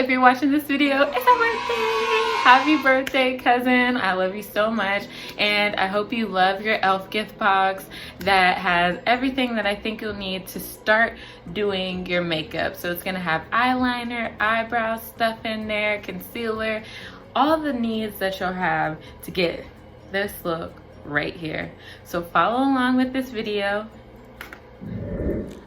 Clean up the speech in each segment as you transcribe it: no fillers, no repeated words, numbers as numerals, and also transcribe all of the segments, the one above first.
If you're watching this video, it's a birthday! Happy birthday, cousin. I love you so much. And I hope you love your e.l.f. gift box that has everything that I think you'll need to start doing your makeup. So it's gonna have eyeliner, eyebrow stuff in there, concealer, all the needs that you'll have to get this look right here. So follow along with this video.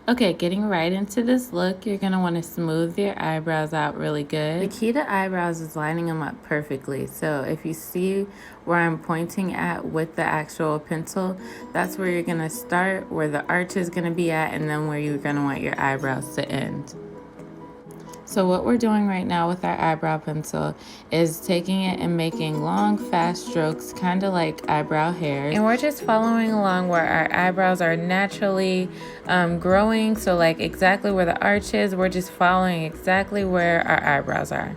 Okay, getting right into this look, you're gonna want to smooth your eyebrows out really good. The key to eyebrows is lining them up perfectly. So if you see where I'm pointing at with the actual pencil, that's where you're gonna start, where the arch is gonna be at, and then where you're gonna want your eyebrows to end. So what we're doing right now with our eyebrow pencil is taking it and making long, fast strokes, kind of like eyebrow hairs. And we're just following along where our eyebrows are naturally growing. So like exactly where the arch is, we're just following exactly where our eyebrows are.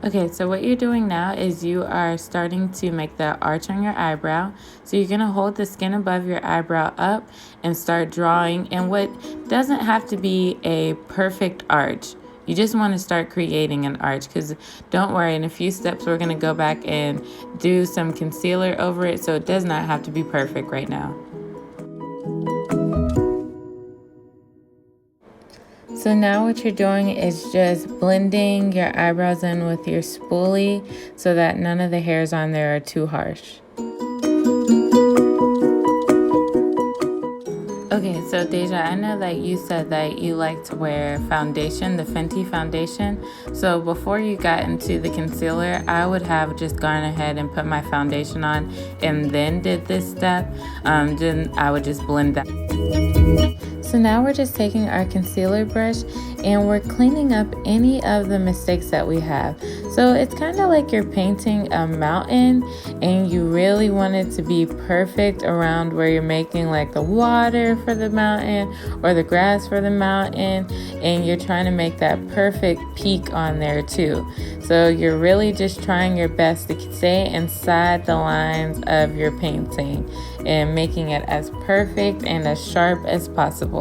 Okay, so what you're doing now is you are starting to make the arch on your eyebrow. So you're gonna hold the skin above your eyebrow up and start drawing. And what doesn't have to be a perfect arch. You just want to start creating an arch, because don't worry, in a few steps we're gonna go back and do some concealer over it, so it does not have to be perfect right now. So now what you're doing is just blending your eyebrows in with your spoolie so that none of the hairs on there are too harsh. Okay, so Deja, I know that you said that you like to wear foundation, the Fenty foundation. So before you got into the concealer, I would have just gone ahead and put my foundation on and then did this step. Then I would just blend that. So now we're just taking our concealer brush and we're cleaning up any of the mistakes that we have. So it's kind of like you're painting a mountain and you really want it to be perfect around where you're making like the water for the mountain or the grass for the mountain, and you're trying to make that perfect peak on there too. So you're really just trying your best to stay inside the lines of your painting and making it as perfect and as sharp as possible.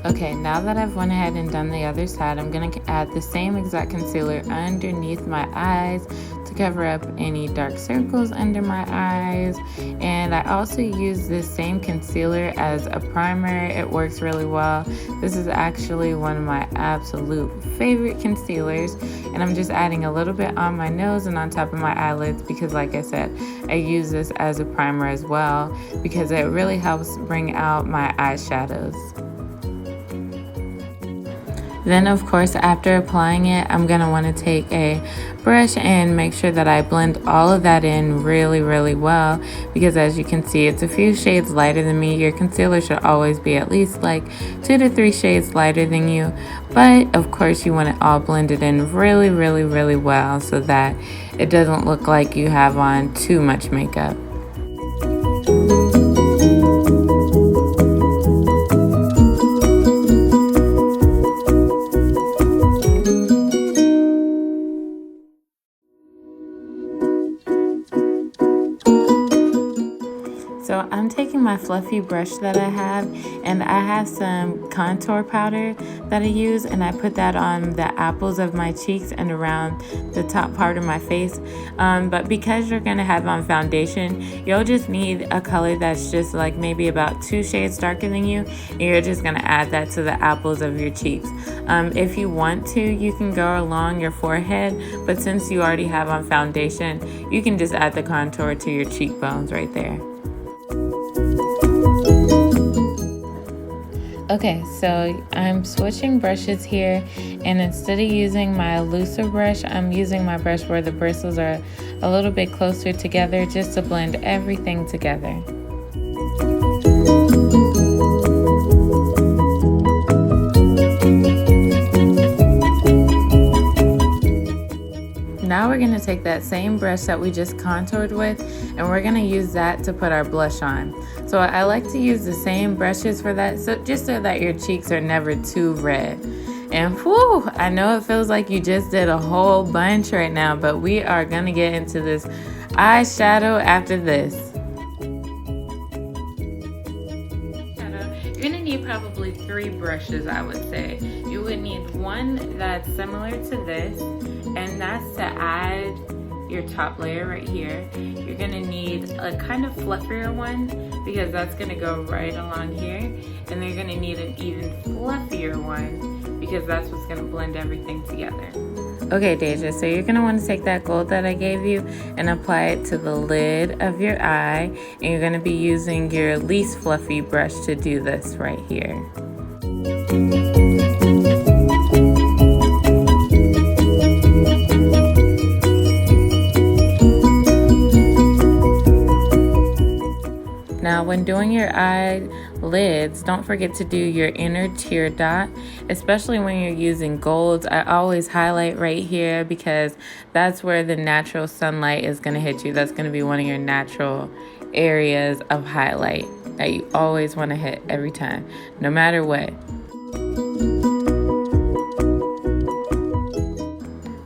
Okay, now that I've went ahead and done the other side, I'm going to add the same exact concealer underneath my eyes to cover up any dark circles under my eyes. And I also use this same concealer as a primer. It works really well. This is actually one of my absolute favorite concealers. And I'm just adding a little bit on my nose and on top of my eyelids because, like I said, I use this as a primer as well because it really helps bring out my eyeshadows. Then of course, after applying it, I'm going to want to take a brush and make sure that I blend all of that in really, really well, because as you can see, it's a few shades lighter than me. Your concealer should always be at least like 2 to 3 shades lighter than you. But of course, you want it all blended in really, really, really well so that it doesn't look like you have on too much makeup. So I'm taking my fluffy brush that I have, and I have some contour powder that I use, and I put that on the apples of my cheeks and around the top part of my face. But because you're going to have on foundation, you'll just need a color that's just like maybe about 2 shades darker than you, and you're just going to add that to the apples of your cheeks. If you want to, you can go along your forehead, but since you already have on foundation, you can just add the contour to your cheekbones right there. Okay, so I'm switching brushes here, and instead of using my looser brush, I'm using my brush where the bristles are a little bit closer together just to blend everything together. we're gonna take that same brush that we just contoured with, and we're gonna use that to put our blush on. So I like to use the same brushes for that, so just so that your cheeks are never too red. And whew, I know it feels like you just did a whole bunch right now, but we are gonna get into this eyeshadow after this. You're gonna need probably 3 brushes, I would say. You would need one that's similar to this, and that's to add your top layer right here. You're gonna need a kind of fluffier one because that's gonna go right along here, and then you're gonna need an even fluffier one because that's what's gonna blend everything together. Okay, Deja, so you're gonna want to take that gold that I gave you and apply it to the lid of your eye, and you're gonna be using your least fluffy brush to do this right here. Now, when doing your eyelids, don't forget to do your inner tear dot, especially when you're using golds. I always highlight right here because that's where the natural sunlight is going to hit you. That's going to be one of your natural areas of highlight that you always want to hit every time, no matter what.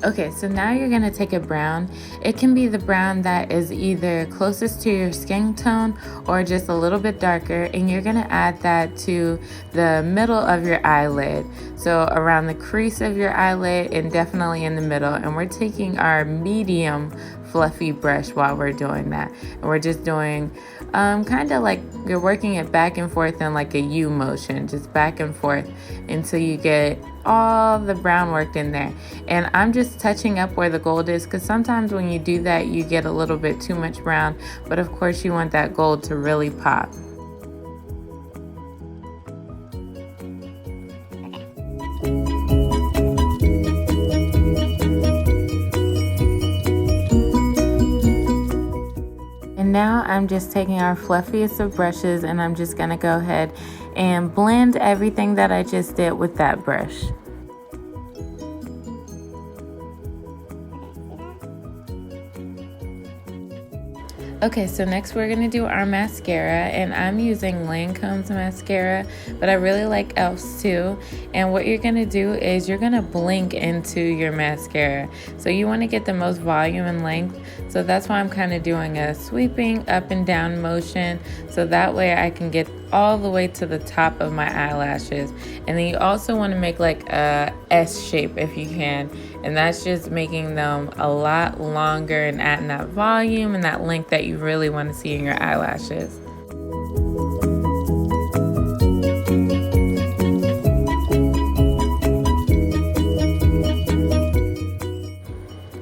Okay, so now you're gonna take a brown. It can be the brown that is either closest to your skin tone or just a little bit darker, and you're gonna add that to the middle of your eyelid. So around the crease of your eyelid and definitely in the middle. And we're taking our medium fluffy brush while we're doing that. And we're just doing kind of like you're working it back and forth in like a U motion, just back and forth until you get all the brown worked in there. And I'm just touching up where the gold is because sometimes when you do that you get a little bit too much brown, but of course you want that gold to really pop. And now I'm just taking our fluffiest of brushes and I'm just gonna go ahead and blend everything that I just did with that brush. Okay, so next we're gonna do our mascara, and I'm using Lancome's mascara, but I really like e.l.f.'s too. And what you're gonna do is you're gonna blink into your mascara. So you wanna get the most volume and length. So that's why I'm kind of doing a sweeping up and down motion. So that way I can get all the way to the top of my eyelashes. And then you also wanna make like a S shape if you can. And that's just making them a lot longer and adding that volume and that length that you really want to see in your eyelashes.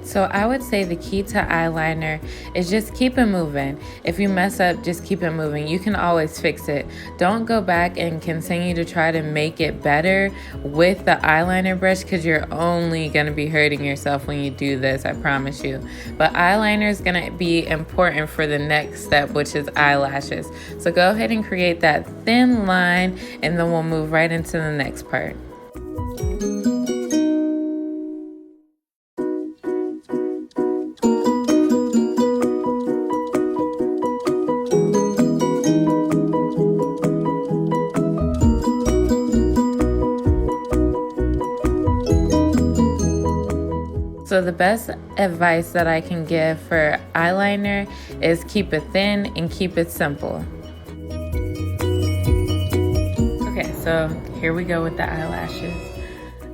So I would say the key to eyeliner is just keep it moving. If you mess up, just keep it moving. You can always fix it. Don't go back and continue to try to make it better with the eyeliner brush because you're only going to be hurting yourself when you do this, I promise you. But eyeliner is going to be important for the next step, which is eyelashes. So go ahead and create that thin line and then we'll move right into the next part. So the best advice that I can give for eyeliner is keep it thin and keep it simple. Okay, so here we go with the eyelashes.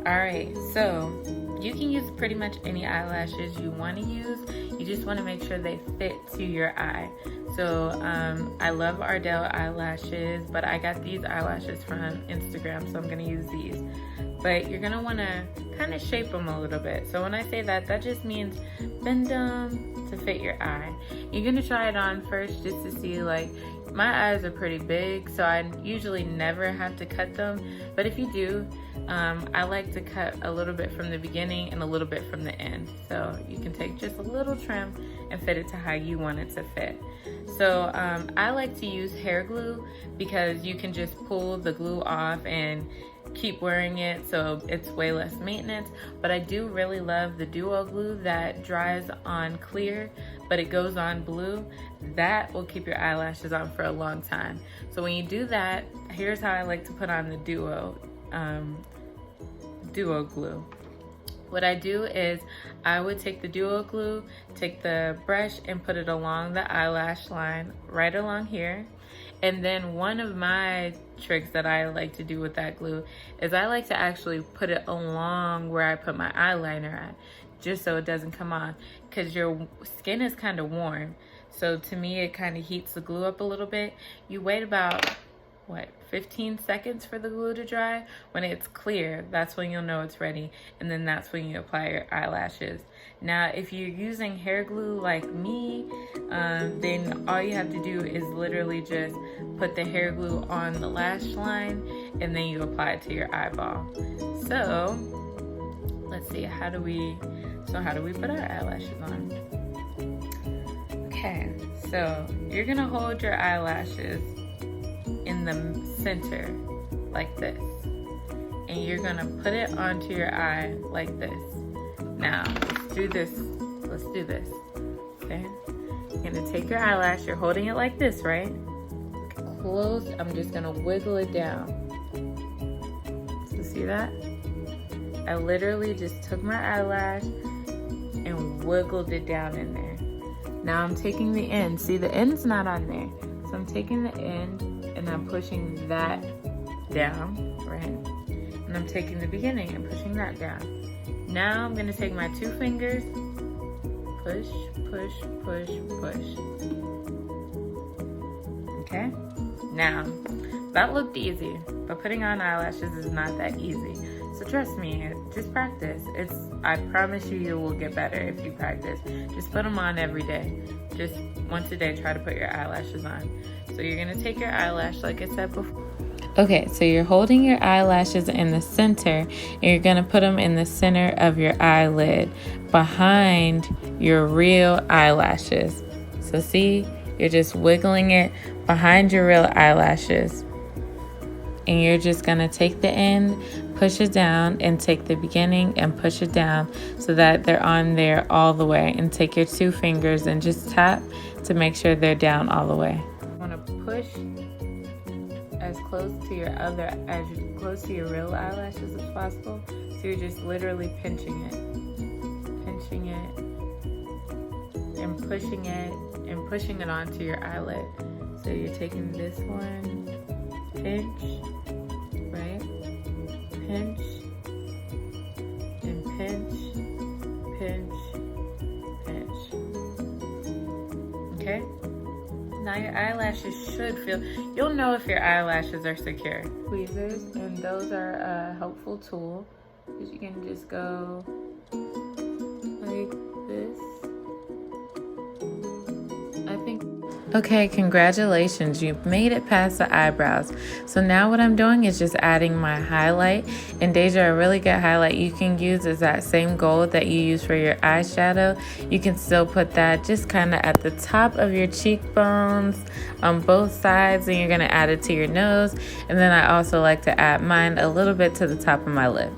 All right, so you can use pretty much any eyelashes you want to use. You just want to make sure they fit to your eye. So I love Ardell eyelashes, but I got these eyelashes from Instagram, so I'm going to use these. But you're going to want to kind of shape them a little bit. So when I say that, that just means bend them to fit your eye. You're going to try it on first just to see, like, my eyes are pretty big, so I usually never have to cut them. But if you do, I like to cut a little bit from the beginning and a little bit from the end. So you can take just a little trim and fit it to how you want it to fit. So I like to use hair glue because you can just pull the glue off and keep wearing it, so it's way less maintenance. But I do really love the duo glue that dries on clear but it goes on blue. That will keep your eyelashes on for a long time. So when you do that, here's how I like to put on the duo glue. What I do is I would take the duo glue, take the brush and put it along the eyelash line, right along here. And then one of my tricks that I like to do with that glue is I like to actually put it along where I put my eyeliner at, just so it doesn't come on, because your skin is kind of warm. So to me, it kind of heats the glue up a little bit. You wait about, 15 seconds for the glue to dry. When it's clear, that's when you'll know it's ready, and then that's when you apply your eyelashes. Now, if you're using hair glue like me, then all you have to do is literally just put the hair glue on the lash line, and then you apply it to your eyeball. So, let's see, how do we put our eyelashes on? Okay, so you're gonna hold your eyelashes in the center like this, and you're gonna put it onto your eye like this. Now let's do this, okay? You're gonna take your eyelash, you're holding it like this, right? Close. I'm just gonna wiggle it down. So see that? I literally just took my eyelash and wiggled it down in there. Now I'm taking the end. See, the end's not on there, so I'm taking the end and I'm pushing that down, right? And I'm taking the beginning and pushing that down. Now I'm gonna take my 2 fingers, push, push, push, push. Okay? Now, that looked easy, but putting on eyelashes is not that easy. So trust me, just practice. I promise you will get better if you practice. Just put them on every day. Just once a day, try to put your eyelashes on. So you're gonna take your eyelash like I said before. Okay, so you're holding your eyelashes in the center, and you're gonna put them in the center of your eyelid behind your real eyelashes. So see, you're just wiggling it behind your real eyelashes. And you're just gonna take the end, push it down, and take the beginning and push it down so that they're on there all the way. And take your 2 fingers and just tap to make sure they're down all the way. You wanna push as close to your real eyelashes as possible. So you're just literally pinching it, and pushing it onto your eyelid. So you're taking this one, pinch, right? Pinch, and pinch, pinch, pinch. Okay? Now your eyelashes should feel, you'll know if your eyelashes are secure. Tweezers, and those are a helpful tool, because you can just go like this. Okay, congratulations, you've made it past the eyebrows. So now what I'm doing is just adding my highlight. And Deja, a really good highlight you can use is that same gold that you use for your eyeshadow. You can still put that just kind of at the top of your cheekbones on both sides, and you're gonna add it to your nose. And then I also like to add mine a little bit to the top of my lip.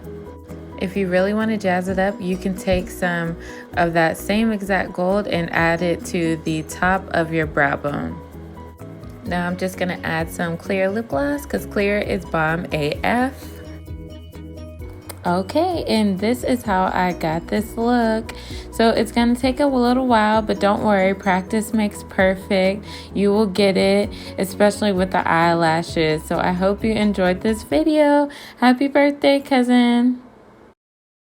If you really want to jazz it up, you can take some of that same exact gold and add it to the top of your brow bone. Now I'm just going to add some clear lip gloss because clear is bomb AF. Okay, and this is how I got this look. So it's going to take a little while, but don't worry, practice makes perfect. You will get it, especially with the eyelashes. So I hope you enjoyed this video. Happy birthday, cousin.